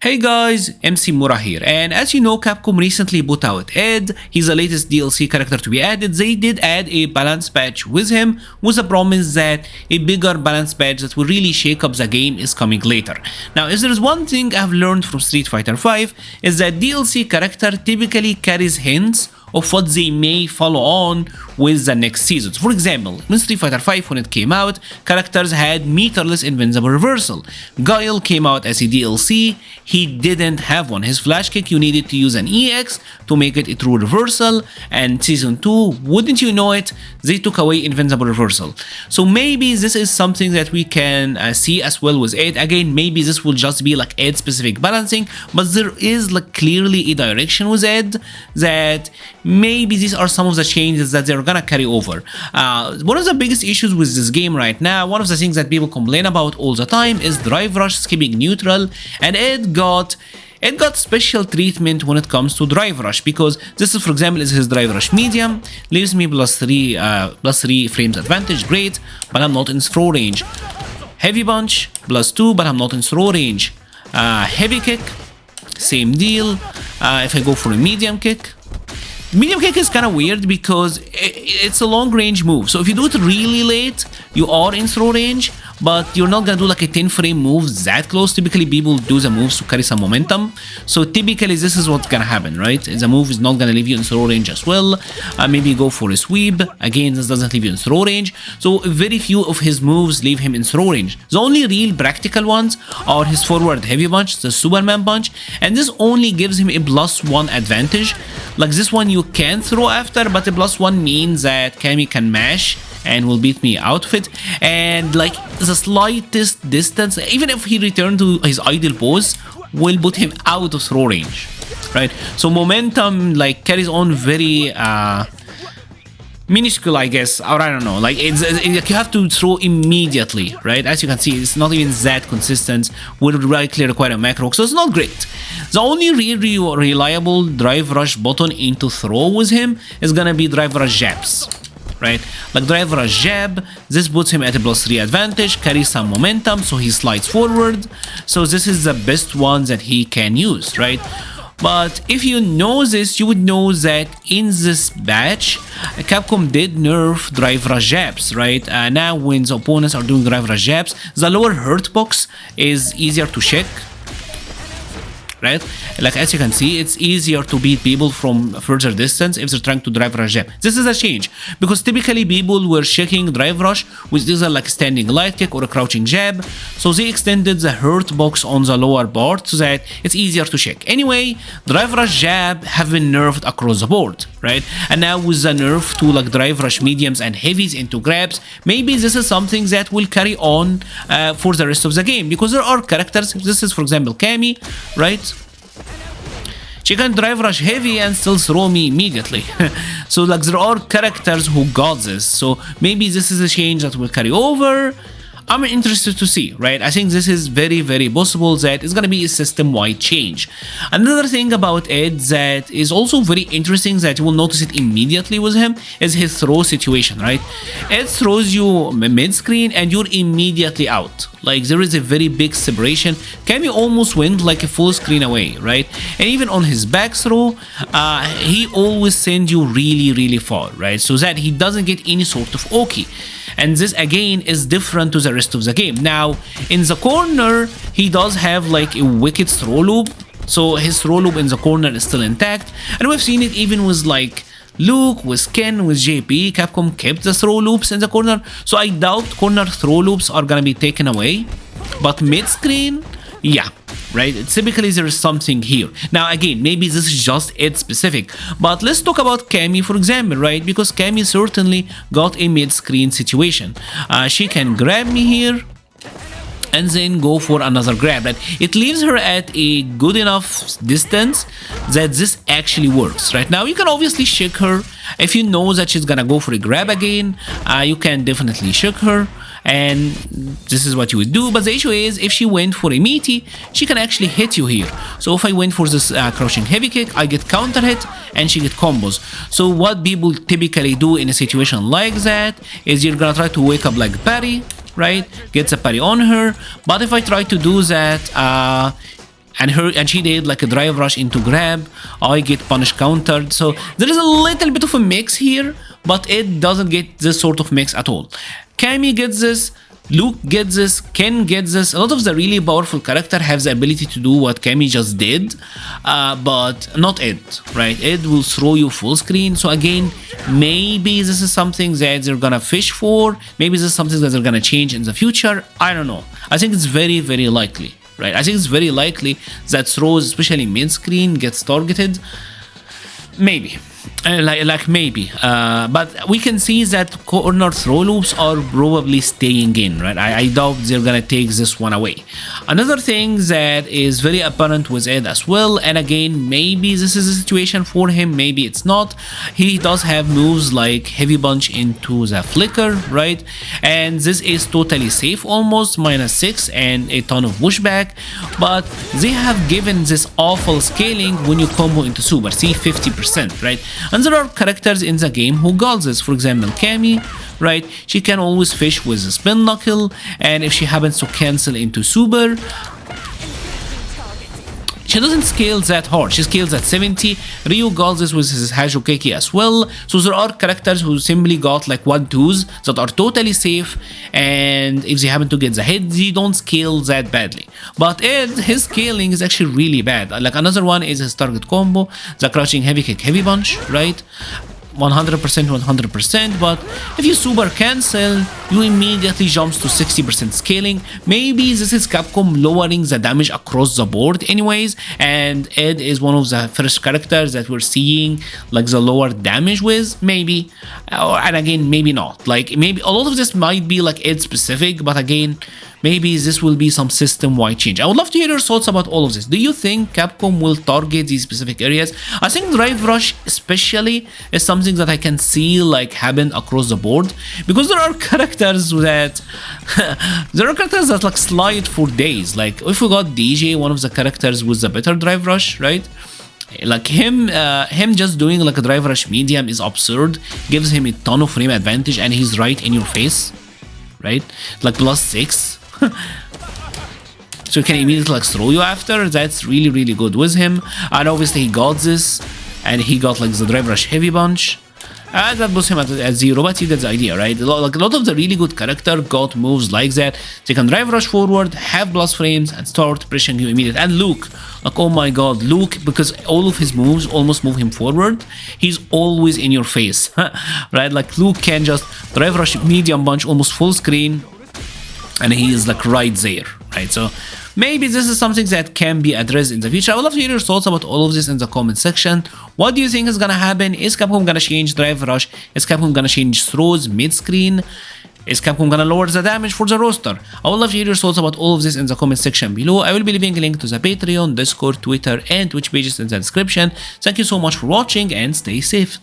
Hey guys, MC Mura here, and as you know, Capcom recently put out Ed. He's the latest DLC character to be added. They did add a balance patch with him, with a promise that a bigger balance patch that will really shake up the game is coming later. Now, if there is one thing I've learned from Street Fighter V, is that DLC character typically carries hints of what they may follow on with the next seasons. For example, in Street Fighter V when it came out, characters had meterless invincible reversal. Guile came out as a DLC, he didn't have one. His flash kick, you needed to use an EX to make it a true reversal, and Season 2, wouldn't you know it, they took away invincible reversal. So maybe this is something that we can see as well with Ed. Again, maybe this will just be like Ed specific balancing, but there is like clearly a direction with Ed that maybe these are some of the changes that they're gonna carry over. One of the biggest issues with this game right now, one of the things that people complain about all the time is drive rush skipping neutral, and Ed got special treatment when it comes to drive rush, because this is, for example, is his drive rush medium, leaves me plus 3 frames advantage, great, but I'm not in throw range. Heavy punch, plus 2, but I'm not in throw range. Heavy kick, same deal. If I go for a medium kick is kind of weird because it's a long range move. So if you do it really late, you are in throw range, but you're not gonna do like a 10 frame move that close. Typically people do the moves to carry some momentum. So typically this is what's gonna happen, right? The move is not gonna leave you in throw range as well. Maybe go for a sweep. Again, this doesn't leave you in throw range. So very few of his moves leave him in throw range. The only real practical ones are his forward heavy punch, the Superman punch, and this only gives him a +1 advantage. Like this one you can throw after, but a +1 means that Cammy can mash and will beat me out of it, and like the slightest distance, even if he returned to his ideal pose, will put him out of throw range, right? So momentum like carries on very minuscule, I guess, or I don't know, like it's you have to throw immediately, right? As you can see, it's not even that consistent, would likely require a macro, so it's not great. The only really reliable drive rush button into throw with him is gonna be drive rush jabs, right? Like drive rush jab, this puts him at a +3 advantage, carries some momentum, so he slides forward. So this is the best one that he can use, right? But if you know this, you would know that in this batch, Capcom did nerf drive rush jabs, right? Now when the opponents are doing drive rush jabs, the lower hurt box is easier to check, right? Like as you can see, it's easier to beat people from further distance if they're trying to drive rush jab. This is a change, because typically people were checking drive rush with either like standing light kick or a crouching jab, so they extended the hurt box on the lower part so that it's easier to check. Anyway, drive rush jab have been nerfed across the board, right? And now with the nerf to like drive rush mediums and heavies into grabs, maybe this is something that will carry on for the rest of the game, because there are characters, this is for example Cammy, right? She can drive rush heavy and still throw me immediately. So like there are characters who got this, so maybe this is a change that will carry over. I'm interested to see, right? I think this is very, very possible that it's gonna be a system-wide change. Another thing about Ed that is also very interesting, that you will notice it immediately with him, is his throw situation, right? Ed throws you mid-screen and you're immediately out. Like there is a very big separation. Cammy almost went like a full screen away, right? And even on his back throw, he always sends you really, really far, right? So that he doesn't get any sort of Oki. And this again is different to the rest of the game. Now, in the corner, he does have like a wicked throw loop. So his throw loop in the corner is still intact. And we've seen it even with like Luke, with Ken, with JP, Capcom kept the throw loops in the corner. So I doubt corner throw loops are gonna be taken away. But mid-screen, yeah, right? Typically there is something here. Now again, maybe this is just Ed specific, but let's talk about Cammy for example, right? Because Cammy certainly got a mid-screen situation. She can grab me here and then go for another grab, right? It leaves her at a good enough distance that this actually works. Right now you can obviously shake her. If you know that she's gonna go for a grab again, you can definitely shake her, and this is what you would do. But the issue is, if she went for a meaty, she can actually hit you here. So if I went for this crouching heavy kick, I get counter hit and she get combos. So what people typically do in a situation like that is you're gonna try to wake up like parry, right? Gets a parry on her. But if I try to do that, and she did like a drive rush into grab. I get punish countered. So there is a little bit of a mix here, but it doesn't get this sort of mix at all. Cammy gets this, Luke gets this, Ken gets this. A lot of the really powerful character have the ability to do what Cammy just did, but not Ed, right? Ed will throw you full screen. So again, maybe this is something that they're gonna fish for. Maybe this is something that they're gonna change in the future. I don't know. I think it's very, very likely, right? I think it's very likely that throws, especially mid-screen, gets targeted. Maybe. Maybe, but we can see that corner throw loops are probably staying in, right? I doubt they're gonna take this one away. Another thing that is very apparent with Ed as well, and again, maybe this is a situation for him, maybe it's not. He does have moves like heavy punch into the flicker, right? And this is totally safe, almost -6 and a ton of pushback, but they have given this awful scaling when you combo into super, see 50%, right? And there are characters in the game who got this. For example, Cammy, right? She can always fish with a spin knuckle, and if she happens to cancel into super, she doesn't scale that hard. She scales at 70. Ryu got this with his Hashokeki as well. So there are characters who simply got like 1-2s that are totally safe, and if they happen to get the hit, they don't scale that badly. But Ed, his scaling is actually really bad. Like another one is his target combo, the crouching heavy kick, heavy punch, right? 100%, 100%, but if you super cancel, you immediately jumps to 60% scaling. Maybe this is Capcom lowering the damage across the board anyways, and Ed is one of the first characters that we're seeing like the lower damage with, maybe. And again, maybe not. Like maybe a lot of this might be like Ed specific, but again, maybe this will be some system-wide change. I would love to hear your thoughts about all of this. Do you think Capcom will target these specific areas? I think Drive Rush especially is something that I can see like happen across the board, because there are characters that like slide for days. Like if we got DJ, one of the characters with the better Drive Rush, right? Like him just doing like a Drive Rush medium is absurd, gives him a ton of frame advantage, and he's right in your face, right? Like +6. So he can immediately like throw you after. That's really, really good with him. And obviously he got this, and he got like the Drive Rush heavy punch. That puts him at 0, but you get the idea, right? Like a lot of the really good character got moves like that. They can Drive Rush forward, have blast frames, and start pressuring you immediately. And Luke, like oh my god, Luke, because all of his moves almost move him forward, he's always in your face, right? Like Luke can just Drive Rush medium punch almost full screen, and he is like right there, right? So maybe this is something that can be addressed in the future. I would love to hear your thoughts about all of this in the comment section. What do you think is gonna happen? Is Capcom gonna change Drive Rush? Is Capcom gonna change throws mid-screen? Is Capcom gonna lower the damage for the roster? I would love to hear your thoughts about all of this in the comment section below. I will be leaving a link to the Patreon, Discord, Twitter, and Twitch pages in the description. Thank you so much for watching, and stay safe.